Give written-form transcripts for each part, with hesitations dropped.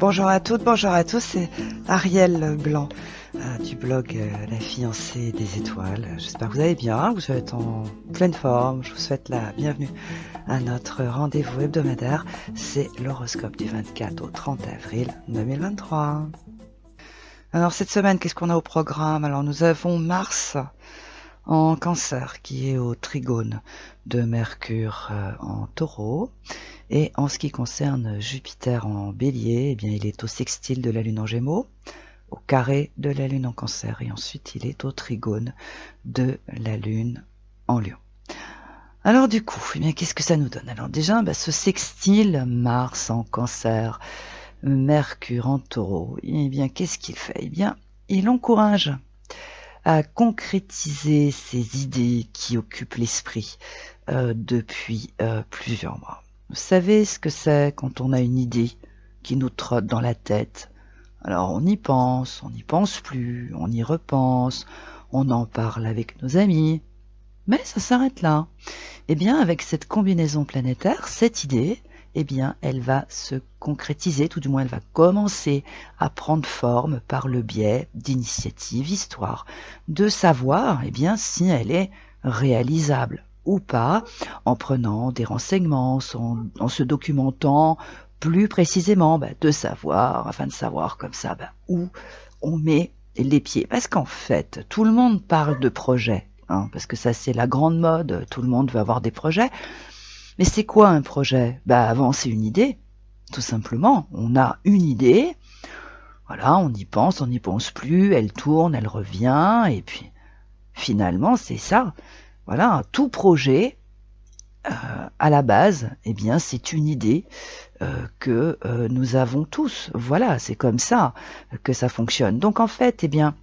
Bonjour à toutes, bonjour à tous, c'est Ariel Blanc du blog La fiancée des étoiles. J'espère que vous allez bien, vous êtes en pleine forme. Je vous souhaite la bienvenue à notre rendez-vous hebdomadaire. C'est l'horoscope du 24 au 30 avril 2023. Alors cette semaine, qu'est-ce qu'on a au programme? Alors nous avons Mars en Cancer qui est au trigone de Mercure en Taureau. Et en ce qui concerne Jupiter en Bélier, eh bien, il est au sextile de la Lune en Gémeaux, au carré de la Lune en Cancer, et ensuite il est au trigone de la Lune en Lion. Alors du coup, eh bien, qu'est-ce que ça nous donne? Alors déjà, ce sextile Mars en Cancer, Mercure en Taureau, eh bien, qu'est-ce qu'il fait? Eh bien, il encourage à concrétiser ces idées qui occupent l'esprit depuis plusieurs mois. Vous savez ce que c'est quand on a une idée qui nous trotte dans la tête? Alors on y pense, on n'y pense plus, on y repense, on en parle avec nos amis, mais ça s'arrête là. Eh bien, avec cette combinaison planétaire, cette idée, eh bien, elle va se concrétiser, tout du moins elle va commencer à prendre forme par le biais d'initiatives, histoire de savoir, eh bien, si elle est réalisable ou pas, en prenant des renseignements, en se documentant plus précisément, de savoir, afin de savoir comme ça où on met les pieds. Parce qu'en fait, tout le monde parle de projet, parce que ça c'est la grande mode, tout le monde veut avoir des projets. Mais c'est quoi un projet? Avant c'est une idée, tout simplement. On a une idée, voilà, on y pense, on n'y pense plus, elle tourne, elle revient, et puis finalement c'est ça. Voilà, tout projet, à la base, eh bien, c'est une idée que nous avons tous. Voilà, c'est comme ça que ça fonctionne. Donc en fait, eh bien,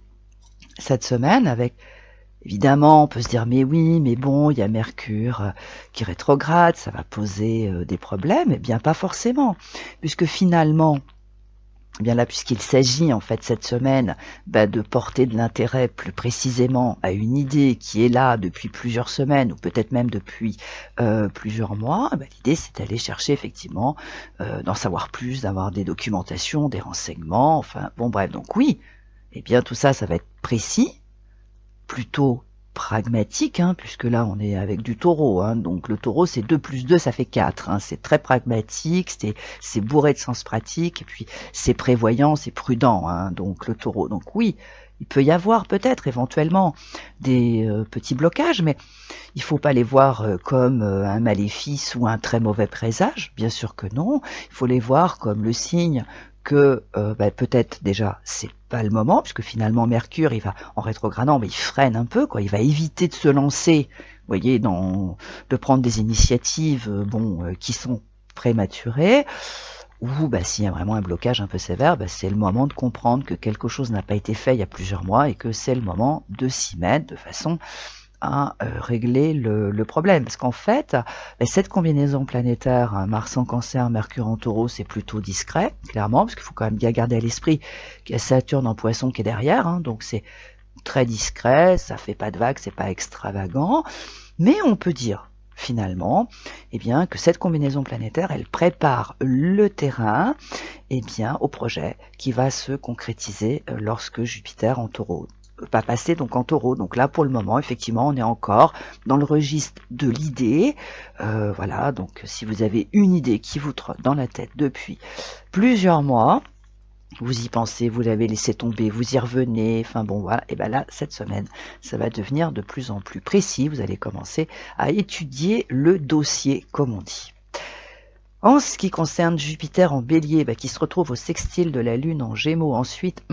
cette semaine, évidemment, on peut se dire, mais oui, mais bon, il y a Mercure qui rétrograde, ça va poser des problèmes. Eh bien, pas forcément, puisque finalement, eh bien là, puisqu'il s'agit en fait cette semaine de porter de l'intérêt plus précisément à une idée qui est là depuis plusieurs semaines ou peut-être même depuis plusieurs mois, l'idée c'est d'aller chercher effectivement d'en savoir plus, d'avoir des documentations, des renseignements, enfin bon bref, donc oui, eh bien tout ça, ça va être précis, plutôt pragmatique, puisque là on est avec du taureau, donc le taureau c'est 2 plus 2 ça fait 4, c'est très pragmatique, c'est bourré de sens pratique, et puis c'est prévoyant, c'est prudent, donc le taureau. Donc oui, il peut y avoir peut-être éventuellement des petits blocages, mais il faut pas les voir comme un maléfice ou un très mauvais présage, bien sûr que non, il faut les voir comme le signe que peut-être déjà c'est pas le moment, puisque finalement Mercure il va en rétrogradant, mais il freine un peu, il va éviter de se lancer, vous voyez, de prendre des initiatives qui sont prématurées, ou s'il y a vraiment un blocage un peu sévère, c'est le moment de comprendre que quelque chose n'a pas été fait il y a plusieurs mois et que c'est le moment de s'y mettre de façon à régler le problème. Parce qu'en fait, cette combinaison planétaire, Mars en Cancer, Mercure en Taureau, c'est plutôt discret, clairement, parce qu'il faut quand même bien garder à l'esprit qu'il y a Saturne en Poisson qui est derrière, donc c'est très discret, ça fait pas de vagues, c'est pas extravagant, mais on peut dire finalement, que cette combinaison planétaire, elle prépare le terrain, au projet qui va se concrétiser lorsque Jupiter en Taureau va passer donc en Taureau. Donc là, pour le moment, effectivement, on est encore dans le registre de l'idée. Voilà, donc si vous avez une idée qui vous trotte dans la tête depuis plusieurs mois, vous y pensez, vous l'avez laissé tomber, vous y revenez, enfin bon voilà, et là, cette semaine, ça va devenir de plus en plus précis, vous allez commencer à étudier le dossier, comme on dit. En ce qui concerne Jupiter en Bélier, qui se retrouve au sextile de la Lune en Gémeaux, ensuite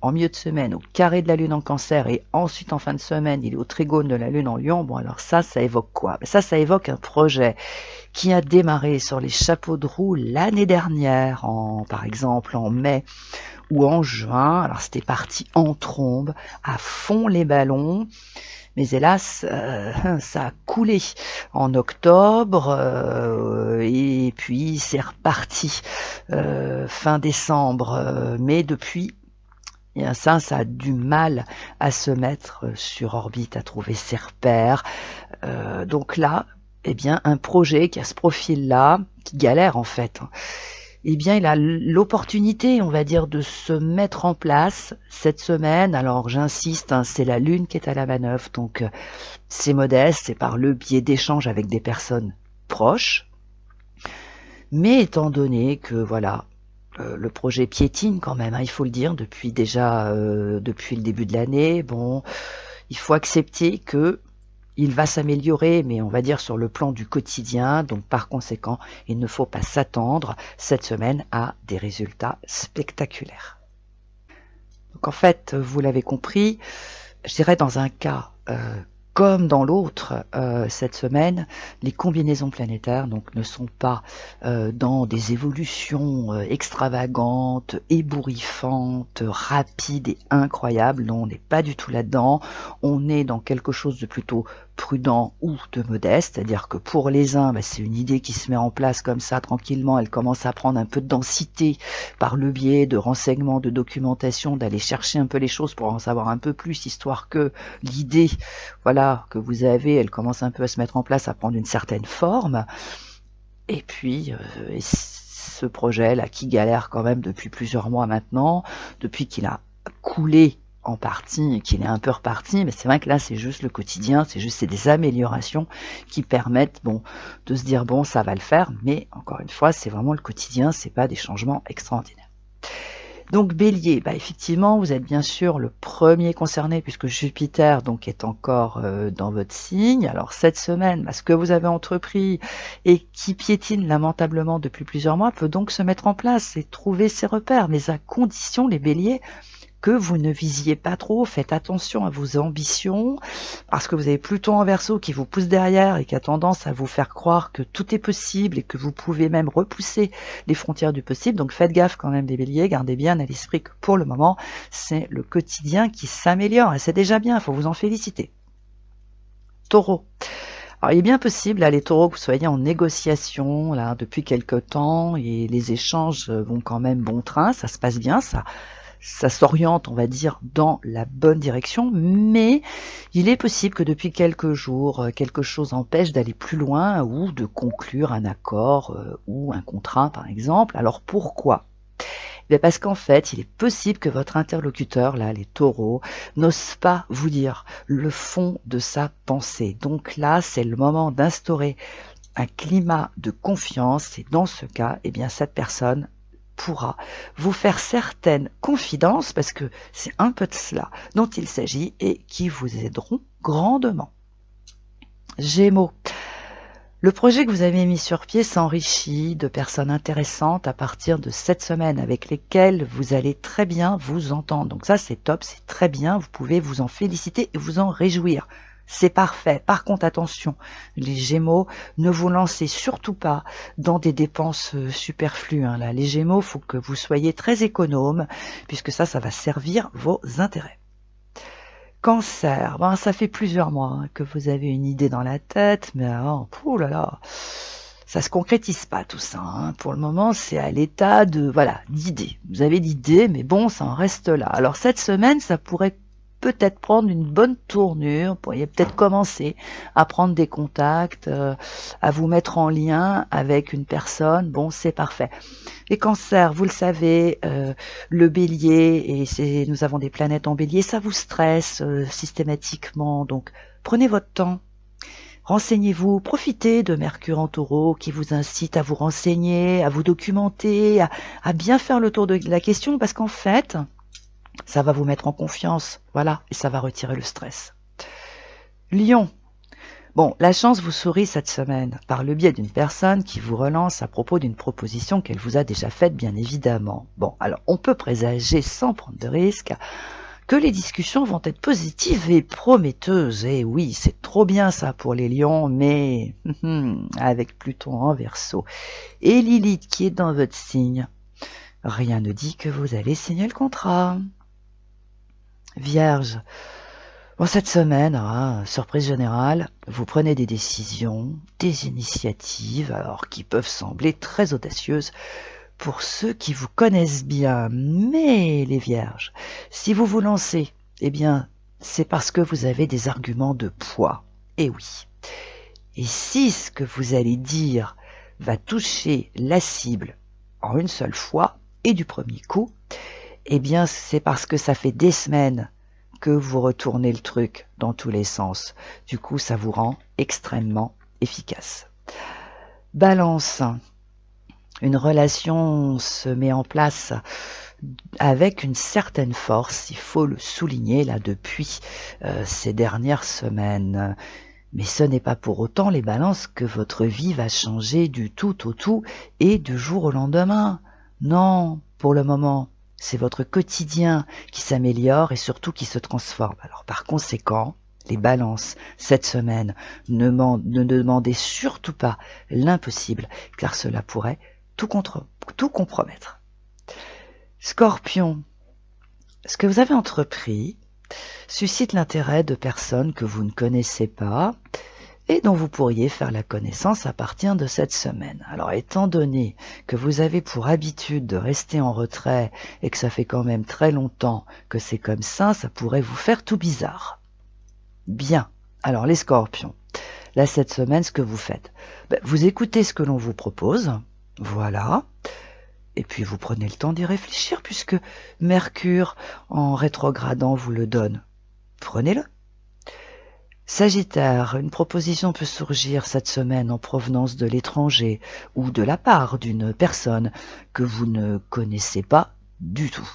en milieu de semaine au carré de la Lune en Cancer, et ensuite en fin de semaine il est au trigone de la Lune en Lion, alors ça évoque quoi? Ça évoque un projet qui a démarré sur les chapeaux de roue l'année dernière, par exemple en mai ou en juin. Alors c'était parti en trombe, à fond les ballons, mais hélas, ça a coulé en octobre, et puis c'est reparti fin décembre, mais depuis, ça a du mal à se mettre sur orbite, à trouver ses repères. Donc là, un projet qui a ce profil-là, qui galère en fait, eh bien, il a l'opportunité, on va dire, de se mettre en place cette semaine. Alors, j'insiste, hein, c'est la Lune qui est à la manœuvre, donc c'est modeste, c'est par le biais d'échanges avec des personnes proches. Mais étant donné que, voilà, le projet piétine quand même, hein, il faut le dire, depuis le début de l'année, bon, il faut accepter que il va s'améliorer, mais on va dire sur le plan du quotidien, donc par conséquent, il ne faut pas s'attendre cette semaine à des résultats spectaculaires. Donc en fait, vous l'avez compris, je dirais dans un cas comme dans l'autre, cette semaine, les combinaisons planétaires donc, ne sont pas dans des évolutions extravagantes, ébouriffantes, rapides et incroyables. Non, on n'est pas du tout là-dedans. On est dans quelque chose de plutôt prudent ou de modeste, c'est-à-dire que pour les uns, c'est une idée qui se met en place comme ça tranquillement, elle commence à prendre un peu de densité par le biais de renseignements, de documentation, d'aller chercher un peu les choses pour en savoir un peu plus, histoire que l'idée, voilà, que vous avez, elle commence un peu à se mettre en place, à prendre une certaine forme. Et puis, ce projet-là qui galère quand même depuis plusieurs mois maintenant, depuis qu'il a coulé en partie, qu'il est un peu reparti, mais c'est vrai que là c'est juste le quotidien, c'est des améliorations qui permettent de se dire ça va le faire, mais encore une fois c'est vraiment le quotidien, c'est pas des changements extraordinaires. Donc Bélier, effectivement vous êtes bien sûr le premier concerné puisque Jupiter donc est encore dans votre signe. Alors cette semaine, ce que vous avez entrepris et qui piétine lamentablement depuis plusieurs mois peut donc se mettre en place et trouver ses repères, mais à condition les Béliers que vous ne visiez pas trop, faites attention à vos ambitions, parce que vous avez Pluton en Verseau qui vous pousse derrière et qui a tendance à vous faire croire que tout est possible et que vous pouvez même repousser les frontières du possible. Donc faites gaffe quand même les Béliers, gardez bien à l'esprit que pour le moment, c'est le quotidien qui s'améliore et c'est déjà bien, il faut vous en féliciter. Taureau. Alors, il est bien possible, là, les taureaux, que vous soyez en négociation là depuis quelque temps et les échanges vont quand même bon train, ça se passe bien, ça s'oriente, on va dire, dans la bonne direction, mais il est possible que depuis quelques jours, quelque chose empêche d'aller plus loin ou de conclure un accord ou un contrat, par exemple. Alors pourquoi ? Parce qu'en fait, il est possible que votre interlocuteur, là, les taureaux, n'ose pas vous dire le fond de sa pensée. Donc là, c'est le moment d'instaurer un climat de confiance et dans ce cas, cette personne pourra vous faire certaines confidences, parce que c'est un peu de cela dont il s'agit et qui vous aideront grandement. Gémeaux. Le projet que vous avez mis sur pied s'enrichit de personnes intéressantes à partir de cette semaine avec lesquelles vous allez très bien vous entendre. Donc ça c'est top, c'est très bien, vous pouvez vous en féliciter et vous en réjouir. C'est parfait. Par contre, attention, les Gémeaux, ne vous lancez surtout pas dans des dépenses superflues. Là. Les Gémeaux, il faut que vous soyez très économes, puisque ça va servir vos intérêts. Cancer, ça fait plusieurs mois que vous avez une idée dans la tête, mais oh là là, ça se concrétise pas tout ça. Pour le moment, c'est à l'état d'idées. Vous avez l'idée, mais ça en reste là. Alors cette semaine, ça pourrait peut-être prendre une bonne tournure, vous pourriez peut-être commencer à prendre des contacts, à vous mettre en lien avec une personne, c'est parfait. Les cancers, vous le savez, le bélier, et nous avons des planètes en bélier, ça vous stresse systématiquement, donc prenez votre temps. Renseignez-vous, profitez de Mercure en Taureau qui vous incite à vous renseigner, à vous documenter, à bien faire le tour de la question, parce qu'en fait, ça va vous mettre en confiance, et ça va retirer le stress. Lion. La chance vous sourit cette semaine par le biais d'une personne qui vous relance à propos d'une proposition qu'elle vous a déjà faite, bien évidemment. Alors on peut présager sans prendre de risques que les discussions vont être positives et prometteuses. Et oui, c'est trop bien ça pour les lions, mais avec Pluton en Verseau et Lilith qui est dans votre signe, rien ne dit que vous allez signer le contrat. Vierge, cette semaine, surprise générale, vous prenez des décisions, des initiatives, alors qui peuvent sembler très audacieuses pour ceux qui vous connaissent bien. Mais les Vierges, si vous vous lancez, c'est parce que vous avez des arguments de poids. Et oui. Et si ce que vous allez dire va toucher la cible en une seule fois et du premier coup, eh bien c'est parce que ça fait des semaines que vous retournez le truc dans tous les sens. Du coup, ça vous rend extrêmement efficace. Balance. Une relation se met en place avec une certaine force, il faut le souligner là depuis ces dernières semaines. Mais ce n'est pas pour autant, les balances, que votre vie va changer du tout au tout et du jour au lendemain. Non, pour le moment, c'est votre quotidien qui s'améliore et surtout qui se transforme. Alors par conséquent, les balances, cette semaine, ne demandez surtout pas l'impossible, car cela pourrait tout compromettre. Scorpion, ce que vous avez entrepris suscite l'intérêt de personnes que vous ne connaissez pas et dont vous pourriez faire la connaissance à partir de cette semaine. Alors étant donné que vous avez pour habitude de rester en retrait et que ça fait quand même très longtemps que c'est comme ça pourrait vous faire tout bizarre. Bien, alors les scorpions, là cette semaine ce que vous faites, vous écoutez ce que l'on vous propose, voilà. Et puis vous prenez le temps d'y réfléchir puisque Mercure, en rétrogradant, vous le donne. Prenez-le. Sagittaire, une proposition peut surgir cette semaine en provenance de l'étranger ou de la part d'une personne que vous ne connaissez pas du tout.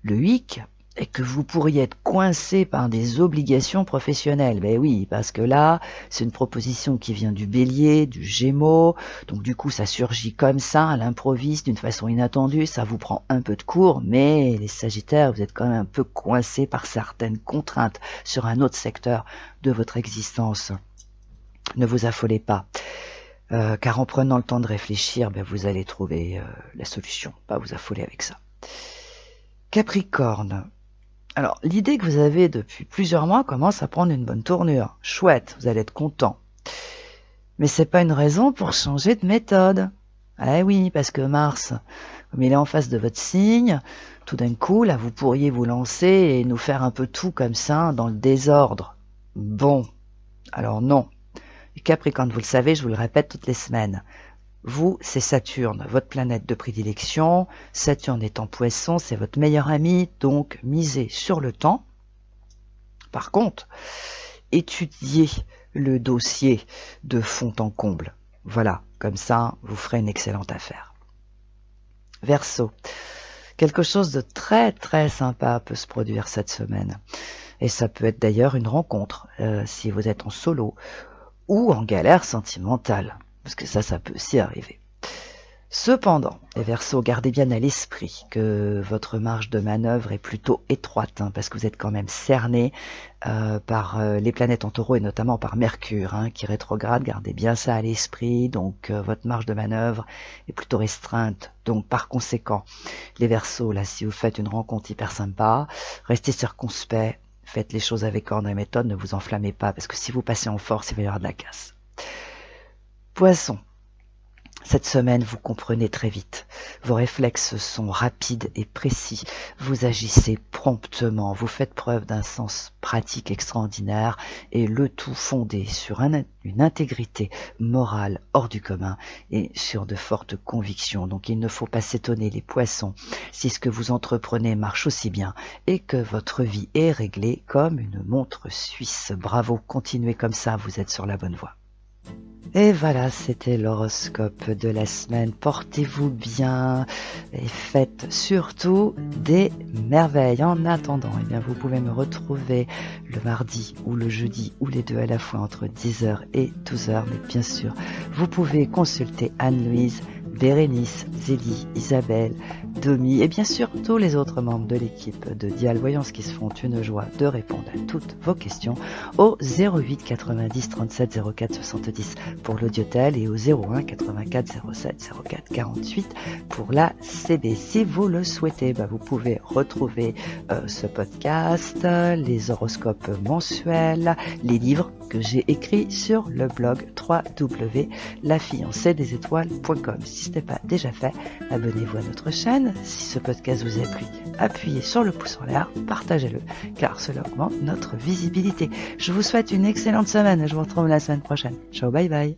Le hic est que vous pourriez être coincé par des obligations professionnelles. Ben oui, parce que là, c'est une proposition qui vient du Bélier, du Gémeaux, donc du coup ça surgit comme ça, à l'improviste, d'une façon inattendue, ça vous prend un peu de cours, mais les Sagittaires, vous êtes quand même un peu coincés par certaines contraintes sur un autre secteur de votre existence. Ne vous affolez pas, car en prenant le temps de réfléchir, vous allez trouver la solution, pas vous affoler avec ça. Capricorne. Alors, l'idée que vous avez depuis plusieurs mois commence à prendre une bonne tournure. Chouette, vous allez être content. Mais c'est pas une raison pour changer de méthode. Eh oui, parce que Mars, comme il est en face de votre signe, tout d'un coup, là, vous pourriez vous lancer et nous faire un peu tout comme ça, dans le désordre. Bon, alors non. Capricorne, vous le savez, je vous le répète toutes les semaines. Vous, c'est Saturne, votre planète de prédilection. Saturne est en Poisson, c'est votre meilleur ami, donc misez sur le temps. Par contre, étudiez le dossier de fond en comble. Voilà, comme ça, vous ferez une excellente affaire. Verseau, quelque chose de très très sympa peut se produire cette semaine. Et ça peut être d'ailleurs une rencontre, si vous êtes en solo ou en galère sentimentale. Parce que ça peut aussi arriver. Cependant, les Verseaux, gardez bien à l'esprit que votre marge de manœuvre est plutôt étroite, parce que vous êtes quand même cerné par les planètes en Taureau et notamment par Mercure, qui rétrograde. Gardez bien ça à l'esprit. Donc votre marge de manœuvre est plutôt restreinte. Donc par conséquent, les Verseaux, là, si vous faites une rencontre hyper sympa, restez circonspect, faites les choses avec ordre et méthode, ne vous enflammez pas, parce que si vous passez en force, il va y avoir de la casse. Poisson, cette semaine, vous comprenez très vite. Vos réflexes sont rapides et précis. Vous agissez promptement. Vous faites preuve d'un sens pratique extraordinaire et le tout fondé sur une intégrité morale hors du commun et sur de fortes convictions. Donc il ne faut pas s'étonner, les Poissons, si ce que vous entreprenez marche aussi bien et que votre vie est réglée comme une montre suisse. Bravo, continuez comme ça, vous êtes sur la bonne voie. Et voilà, c'était l'horoscope de la semaine. Portez-vous bien et faites surtout des merveilles. En attendant, vous pouvez me retrouver le mardi ou le jeudi ou les deux à la fois entre 10h et 12h. Mais bien sûr, vous pouvez consulter Anne-Louise, Bérénice, Zélie, Isabelle, Domi et bien sûr tous les autres membres de l'équipe de Dial Voyance qui se font une joie de répondre à toutes vos questions au 08 90 37 04 70 pour l'audiotel et au 01 84 07 04 48 pour la CB. Si vous le souhaitez, vous pouvez retrouver ce podcast, les horoscopes mensuels, les livres que j'ai écrits sur le blog www.lafiancéedesétoiles.com. Si ce n'est pas déjà fait, abonnez-vous à notre chaîne. Si ce podcast vous a plu, appuyez sur le pouce en l'air, partagez-le, car cela augmente notre visibilité. Je vous souhaite une excellente semaine et je vous retrouve la semaine prochaine. Ciao, bye bye.